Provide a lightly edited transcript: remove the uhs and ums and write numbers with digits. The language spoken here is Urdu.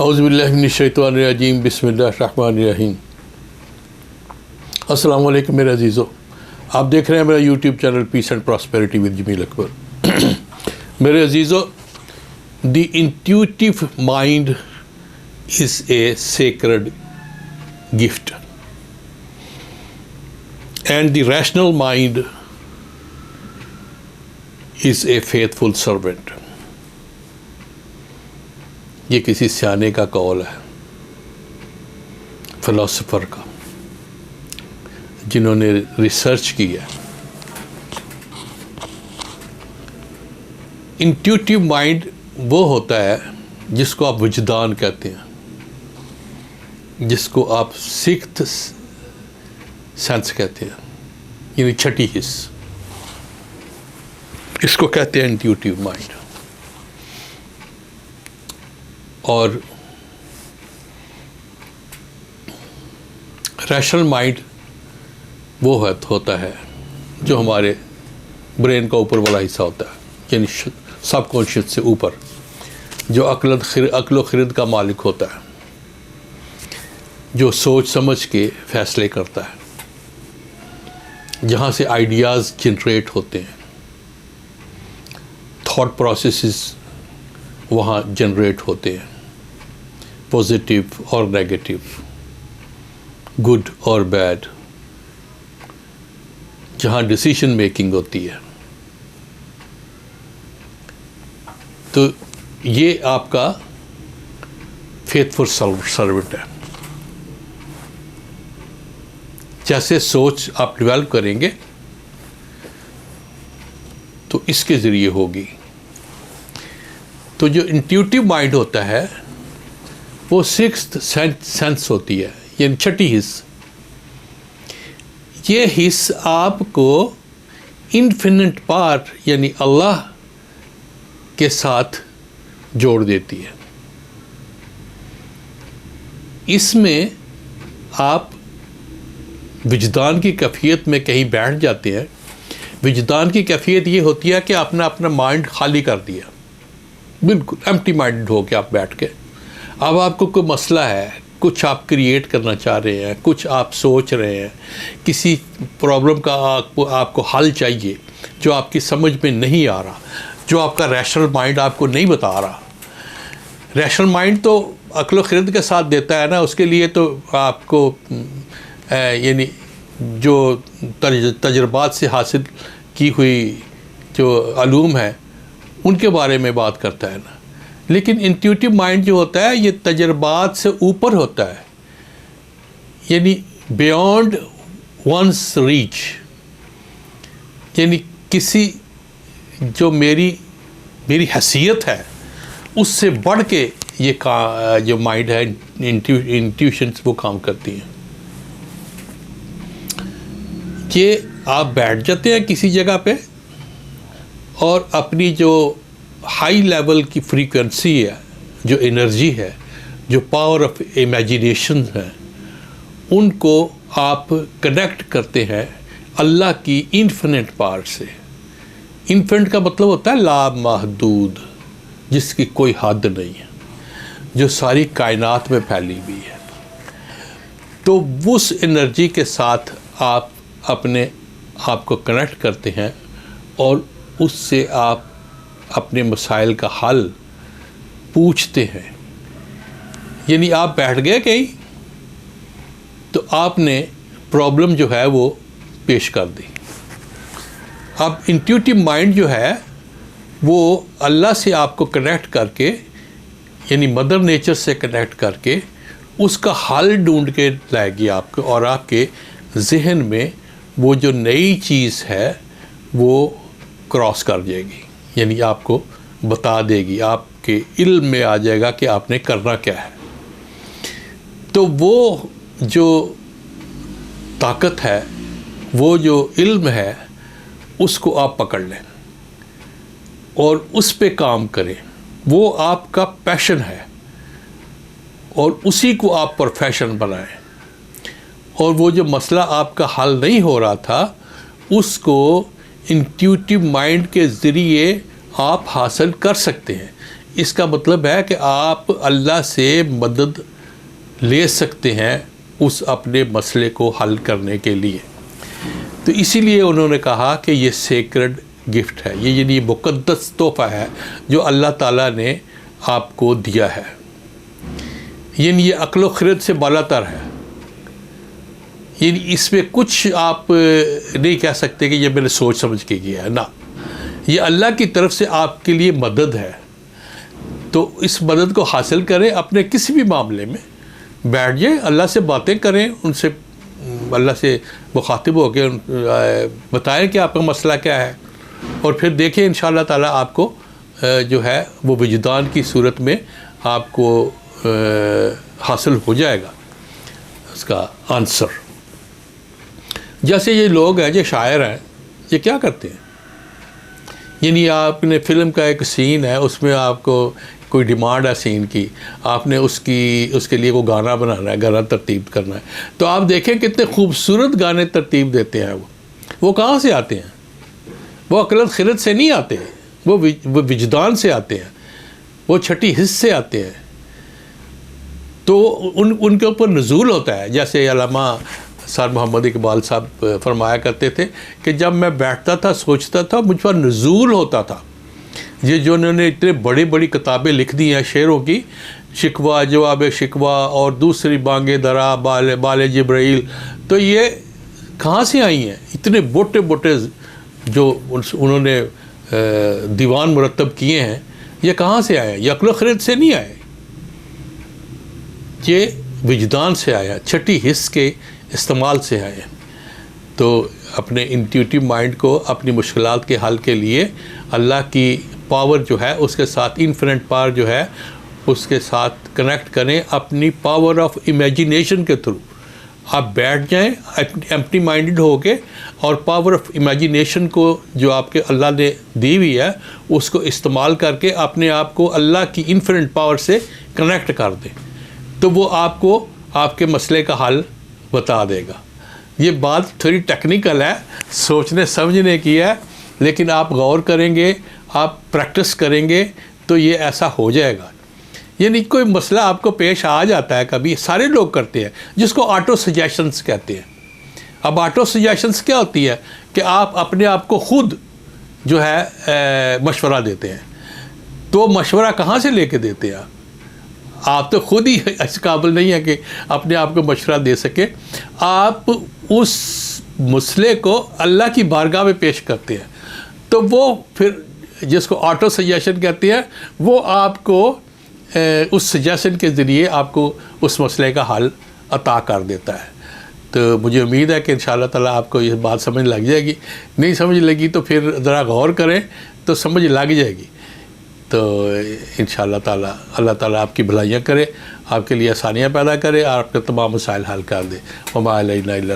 اعوذ باللہ من الشیطان الرجیم بسم اللہ الرحمن الرحیم۔ السلام علیکم میرے عزیزو، آپ دیکھ رہے ہیں میرا YouTube channel Peace and Prosperity with Jamil Akbar. میرے عزیزو، the intuitive mind is a sacred gift and the rational mind is a faithful servant. یہ کسی سیانے کا قول ہے، فلاسفر کا، جنہوں نے ریسرچ کی ہے۔ انٹیوٹیو مائنڈ وہ ہوتا ہے جس کو آپ وجدان کہتے ہیں، جس کو آپ سکستھ سینس کہتے ہیں، یعنی چھٹی حس، اس کو کہتے ہیں انٹیوٹیو مائنڈ۔ اور ریشنل مائنڈ وہ ہوتا ہے جو ہمارے برین کا اوپر والا حصہ ہوتا ہے، یعنی سب کانشیس سے اوپر، جو عقل و خرد کا مالک ہوتا ہے، جو سوچ سمجھ کے فیصلے کرتا ہے، جہاں سے آئیڈیاز جنریٹ ہوتے ہیں، تھاٹ پروسیسز وہاں جنریٹ ہوتے ہیں، پازیٹیو اور نیگیٹو، گڈ اور بیڈ، جہاں ڈیسیشن میکنگ ہوتی ہے۔ تو یہ آپ کا فیتھفل سرونٹ ہے۔ جیسے سوچ آپ ڈیولپ کریں گے تو اس کے ذریعے ہوگی۔ تو جو انٹیوٹیو مائنڈ ہوتا ہے وہ سکستھ سینس ہوتی ہے، یعنی چھٹی حس۔ یہ حس آپ کو انفینٹ پارٹ یعنی اللہ کے ساتھ جوڑ دیتی ہے۔ اس میں آپ وجدان کی کیفیت میں کہیں بیٹھ جاتے ہیں۔ وجدان کی کیفیت یہ ہوتی ہے کہ آپ نے اپنا مائنڈ خالی کر دیا، بالکل ایمٹی مائنڈ ہو کے آپ بیٹھ کے۔ اب آپ کو کوئی مسئلہ ہے، کچھ آپ کریٹ کرنا چاہ رہے ہیں، کچھ آپ سوچ رہے ہیں، کسی پرابلم کا آپ کو حل چاہیے جو آپ کی سمجھ میں نہیں آ رہا، جو آپ کا ریشنل مائنڈ آپ کو نہیں بتا رہا۔ ریشنل مائنڈ تو عقل و خرد کے ساتھ دیتا ہے نا، اس کے لیے تو آپ کو یعنی جو تجربات سے حاصل کی ہوئی جو علوم ہے ان کے بارے میں بات کرتا ہے نا۔ لیکن انٹیوٹیو مائنڈ جو ہوتا ہے یہ تجربات سے اوپر ہوتا ہے، یعنی بیونڈ ونس ریچ، یعنی کسی جو میری حیثیت ہے اس سے بڑھ کے یہ جو مائنڈ ہے، انٹیوشنس وہ کام کرتی ہیں۔ یہ آپ بیٹھ جاتے ہیں کسی جگہ پہ اور اپنی جو ہائی لیول کی فریکوینسی ہے، جو انرجی ہے، جو پاور آف امیجینیشن ہے، ان کو آپ کنیکٹ کرتے ہیں اللہ کی انفینٹ پاور سے۔ انفینٹ کا مطلب ہوتا ہے لامحدود، جس کی کوئی حد نہیں ہے، جو ساری کائنات میں پھیلی ہوئی ہے۔ تو اس انرجی کے ساتھ آپ اپنے آپ کو کنیکٹ کرتے ہیں اور اس سے آپ اپنے مسائل کا حل پوچھتے ہیں۔ یعنی آپ بیٹھ گئے کہیں تو آپ نے پرابلم جو ہے وہ پیش کر دی۔ اب انٹیوٹیو مائنڈ جو ہے وہ اللہ سے آپ کو کنیکٹ کر کے، یعنی مدر نیچر سے کنیکٹ کر کے اس کا حل ڈھونڈ کے لائے گی آپ کو، اور آپ کے ذہن میں وہ جو نئی چیز ہے وہ کراس کر جائے گی، یعنی آپ کو بتا دے گی، آپ کے علم میں آ جائے گا کہ آپ نے کرنا کیا ہے۔ تو وہ جو طاقت ہے، وہ جو علم ہے، اس کو آپ پکڑ لیں اور اس پہ کام کریں۔ وہ آپ کا پیشن ہے اور اسی کو آپ پروفیشن بنائیں، اور وہ جو مسئلہ آپ کا حل نہیں ہو رہا تھا اس کو انٹیوٹیو مائنڈ کے ذریعے آپ حاصل کر سکتے ہیں۔ اس کا مطلب ہے کہ آپ اللہ سے مدد لے سکتے ہیں اس اپنے مسئلے کو حل کرنے کے لیے. تو اسی لیے انہوں نے کہا کہ یہ سیکرڈ گفٹ ہے, یہ یعنی مقدس تحفہ ہے جو اللہ تعالیٰ نے آپ کو دیا ہے. یعنی یہ عقل و خرد سے بالا تر ہے. یعنی اس میں کچھ آپ نہیں کہہ سکتے کہ یہ میں نے سوچ سمجھ کے کیا ہے, نہ, یہ اللہ کی طرف سے آپ کے لیے مدد ہے. تو اس مدد کو حاصل کریں, اپنے کسی بھی معاملے میں بیٹھ جائیں, اللہ سے باتیں کریں, ان سے اللہ سے مخاطب ہو کے بتائیں کہ آپ کا مسئلہ کیا ہے, اور پھر دیکھیں انشاءاللہ تعالیٰ آپ کو جو ہے وہ وجدان کی صورت میں آپ کو حاصل ہو جائے گا اس کا آنسر. جیسے یہ لوگ ہیں جو شاعر ہیں, یہ کیا کرتے ہیں, یعنی آپ نے فلم کا ایک سین ہے, اس میں آپ کو کوئی ڈیمانڈ ہے سین کی, آپ نے اس کے لیے وہ گانا بنانا ہے, گانا ترتیب کرنا ہے, تو آپ دیکھیں کتنے خوبصورت گانے ترتیب دیتے ہیں. وہ کہاں سے آتے ہیں؟ وہ عقل و خرد سے نہیں آتے, وہ وجدان سے آتے ہیں, وہ چھٹی حس سے آتے ہیں. تو ان کے اوپر نزول ہوتا ہے. جیسے علامہ سر محمد اقبال صاحب فرمایا کرتے تھے کہ جب میں بیٹھتا تھا سوچتا تھا مجھ پر نزول ہوتا تھا. یہ جو انہوں نے اتنے بڑی بڑی کتابیں لکھ دی ہیں شعروں کی, شکوہ جواب شکوہ اور دوسری بانگیں درا بال جبرائیل, تو یہ کہاں سے آئی ہیں؟ اتنے موٹے موٹے جو انہوں نے دیوان مرتب کیے ہیں, یہ کہاں سے آئے ہیں؟ یہ عقل و خرد سے نہیں آئے, یہ وجدان سے آیا, چھٹی حس کے استعمال سے آئے. تو اپنے انٹیوٹیو مائنڈ کو اپنی مشکلات کے حل کے لیے اللہ کی پاور جو ہے اس کے ساتھ, انفینٹ پاور جو ہے اس کے ساتھ کنیکٹ کریں اپنی پاور آف امیجینیشن کے تھرو. آپ بیٹھ جائیں ایمپٹی مائنڈڈ ہو کے, اور پاور آف امیجینیشن کو جو آپ کے اللہ نے دی ہوئی ہے اس کو استعمال کر کے اپنے آپ کو اللہ کی انفینٹ پاور سے کنیکٹ کر دیں, تو وہ آپ کو آپ کے مسئلے کا حل بتا دے گا. یہ بات تھوڑی ٹیکنیکل ہے, سوچنے سمجھنے کی ہے, لیکن آپ غور کریں گے, آپ پریکٹس کریں گے تو یہ ایسا ہو جائے گا. یعنی کوئی مسئلہ آپ کو پیش آ جاتا ہے, کبھی سارے لوگ کرتے ہیں, جس کو آٹو سجیشنز کہتے ہیں. اب آٹو سجیشنز کیا ہوتی ہے کہ آپ اپنے آپ کو خود جو ہے مشورہ دیتے ہیں. تو مشورہ کہاں سے لے کے دیتے ہیں آپ تو خود ہی اس قابل نہیں ہے کہ اپنے آپ کو مشورہ دے سکے. آپ اس مسئلے کو اللہ کی بارگاہ میں پیش کرتے ہیں, تو وہ پھر جس کو آٹو سجیشن کہتے ہیں, وہ آپ کو اس سجیشن کے ذریعے آپ کو اس مسئلے کا حل عطا کر دیتا ہے. تو مجھے امید ہے کہ انشاءاللہ تعالیٰ آپ کو یہ بات سمجھ لگ جائے گی. نہیں سمجھ لگی تو پھر ذرا غور کریں تو سمجھ لگ جائے گی. تو انشاءاللہ تعالیٰ اللہ تعالیٰ آپ کی بھلائیاں کرے, آپ کے لیے آسانیاں پیدا کرے, اور آپ کے تمام مسائل حل کر دے. وما علینا الا